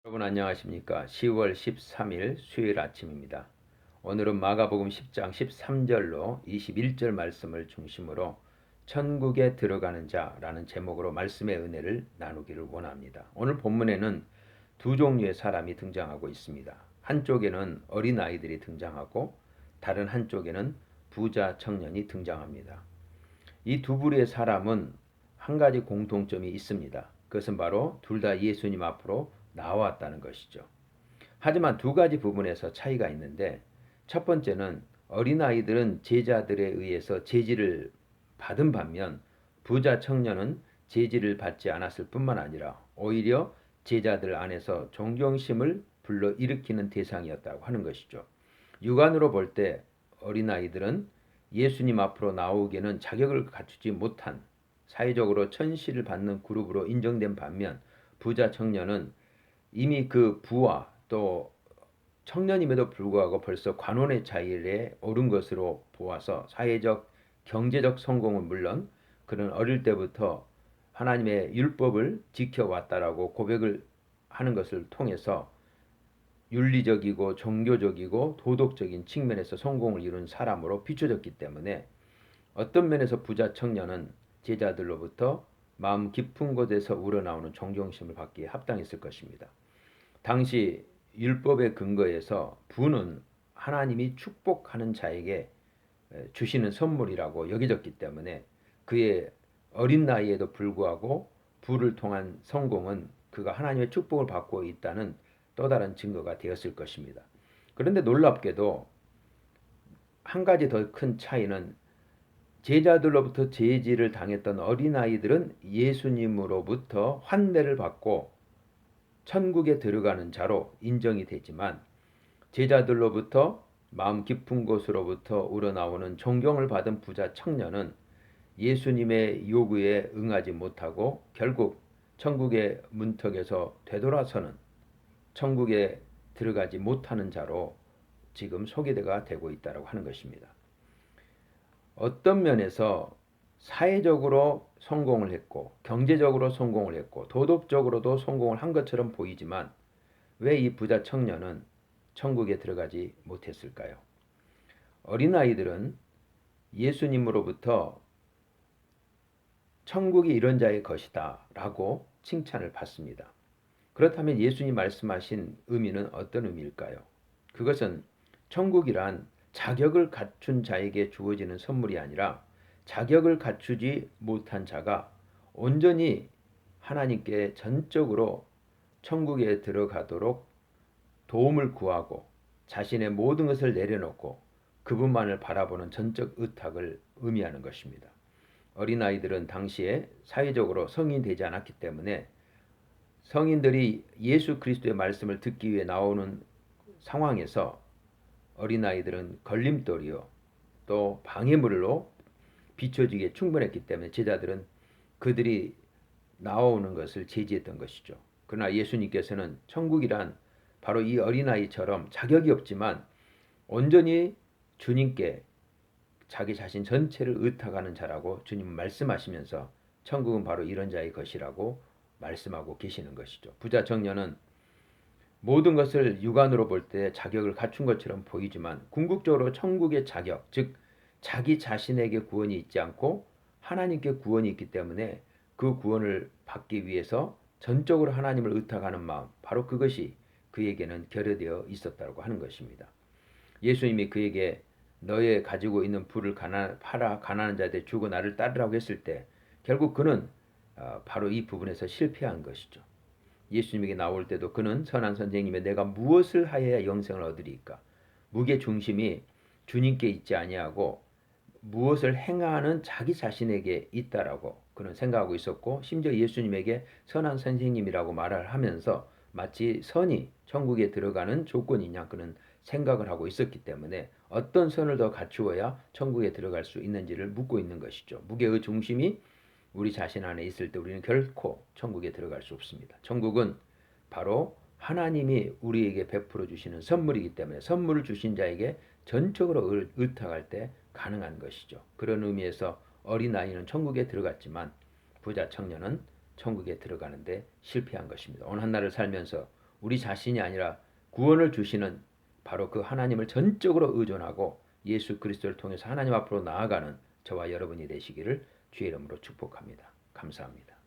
여러분 안녕하십니까? 10월 13일 수요일 아침입니다. 오늘은 마가복음 10장 13절로 21절 말씀을 중심으로 천국에 들어가는 자라는 제목으로 말씀의 은혜를 나누기를 원합니다. 오늘 본문에는 두 종류의 사람이 등장하고 있습니다. 한쪽에는 어린아이들이 등장하고 다른 한쪽에는 부자 청년이 등장합니다. 이 두 부류의 사람은 한 가지 공통점이 있습니다. 그것은 바로 둘 다 예수님 앞으로 나왔다는 것이죠. 하지만 두 가지 부분에서 차이가 있는데, 첫 번째는 어린아이들은 제자들에 의해서 제지를 받은 반면 부자 청년은 제지를 받지 않았을 뿐만 아니라 오히려 제자들 안에서 존경심을 불러일으키는 대상이었다고 하는 것이죠. 육안으로 볼 때 어린아이들은 예수님 앞으로 나오기에는 자격을 갖추지 못한 사회적으로 천시를 받는 그룹으로 인정된 반면 부자 청년은 이미 그 부와 또 청년임에도 불구하고 벌써 관원의 자리에 오른 것으로 보아서 사회적, 경제적 성공은 물론 그는 어릴 때부터 하나님의 율법을 지켜왔다라고 고백을 하는 것을 통해서 윤리적이고 종교적이고 도덕적인 측면에서 성공을 이룬 사람으로 비춰졌기 때문에 어떤 면에서 부자 청년은 제자들로부터 마음 깊은 곳에서 우러나오는 존경심을 받기에 합당했을 것입니다. 당시 율법의 근거에서 부는 하나님이 축복하는 자에게 주시는 선물이라고 여겨졌기 때문에 그의 어린 나이에도 불구하고 부를 통한 성공은 그가 하나님의 축복을 받고 있다는 또 다른 증거가 되었을 것입니다. 그런데 놀랍게도 한 가지 더 큰 차이는 제자들로부터 제지를 당했던 어린아이들은 예수님으로부터 환대를 받고 천국에 들어가는 자로 인정이 되지만 제자들로부터 마음 깊은 곳으로부터 우러나오는 존경을 받은 부자 청년은 예수님의 요구에 응하지 못하고 결국 천국의 문턱에서 되돌아서는 천국에 들어가지 못하는 자로 지금 소개가 되고 있다고 하는 것입니다. 어떤 면에서 사회적으로 성공을 했고 경제적으로 성공을 했고 도덕적으로도 성공을 한 것처럼 보이지만 왜 이 부자 청년은 천국에 들어가지 못했을까요? 어린아이들은 예수님으로부터 천국이 이런 자의 것이다 라고 칭찬을 받습니다. 그렇다면 예수님 말씀하신 의미는 어떤 의미일까요? 그것은 천국이란 자격을 갖춘 자에게 주어지는 선물이 아니라 자격을 갖추지 못한 자가 온전히 하나님께 전적으로 천국에 들어가도록 도움을 구하고 자신의 모든 것을 내려놓고 그분만을 바라보는 전적 의탁을 의미하는 것입니다. 어린아이들은 당시에 사회적으로 성인이 되지 않았기 때문에 성인들이 예수 그리스도의 말씀을 듣기 위해 나오는 상황에서 어린아이들은 걸림돌이요 또 방해물로 비춰지기에 충분했기 때문에 제자들은 그들이 나오는 것을 제지했던 것이죠. 그러나 예수님께서는 천국이란 바로 이 어린아이처럼 자격이 없지만 온전히 주님께 자기 자신 전체를 의탁하는 자라고 주님은 말씀하시면서 천국은 바로 이런 자의 것이라고 말씀하고 계시는 것이죠. 부자 청년은 모든 것을 육안으로 볼 때 자격을 갖춘 것처럼 보이지만 궁극적으로 천국의 자격, 즉 자기 자신에게 구원이 있지 않고 하나님께 구원이 있기 때문에 그 구원을 받기 위해서 전적으로 하나님을 의탁하는 마음, 바로 그것이 그에게는 결여되어 있었다고 하는 것입니다. 예수님이 그에게 너의 가지고 있는 부를 팔아 가난한 자들에게 주고 나를 따르라고 했을 때 결국 그는 바로 이 부분에서 실패한 것이죠. 예수님에게 나올 때도 그는 선한 선생님에 내가 무엇을 하여야 영생을 얻으리까? 무게 중심이 주님께 있지 아니하고 무엇을 행하는 자기 자신에게 있다라고 그는 생각하고 있었고 심지어 예수님에게 선한 선생님이라고 말을 하면서 마치 선이 천국에 들어가는 조건이냐 그는 생각을 하고 있었기 때문에 어떤 선을 더 갖추어야 천국에 들어갈 수 있는지를 묻고 있는 것이죠. 무게의 중심이 우리 자신 안에 있을 때 우리는 결코 천국에 들어갈 수 없습니다. 천국은 바로 하나님이 우리에게 베풀어 주시는 선물이기 때문에 선물을 주신 자에게 전적으로 의탁할 때 가능한 것이죠. 그런 의미에서 어린아이는 천국에 들어갔지만 부자 청년은 천국에 들어가는데 실패한 것입니다. 오늘 한날을 살면서 우리 자신이 아니라 구원을 주시는 바로 그 하나님을 전적으로 의존하고 예수 그리스도를 통해서 하나님 앞으로 나아가는 저와 여러분이 되시기를 주의 이름으로 축복합니다. 감사합니다.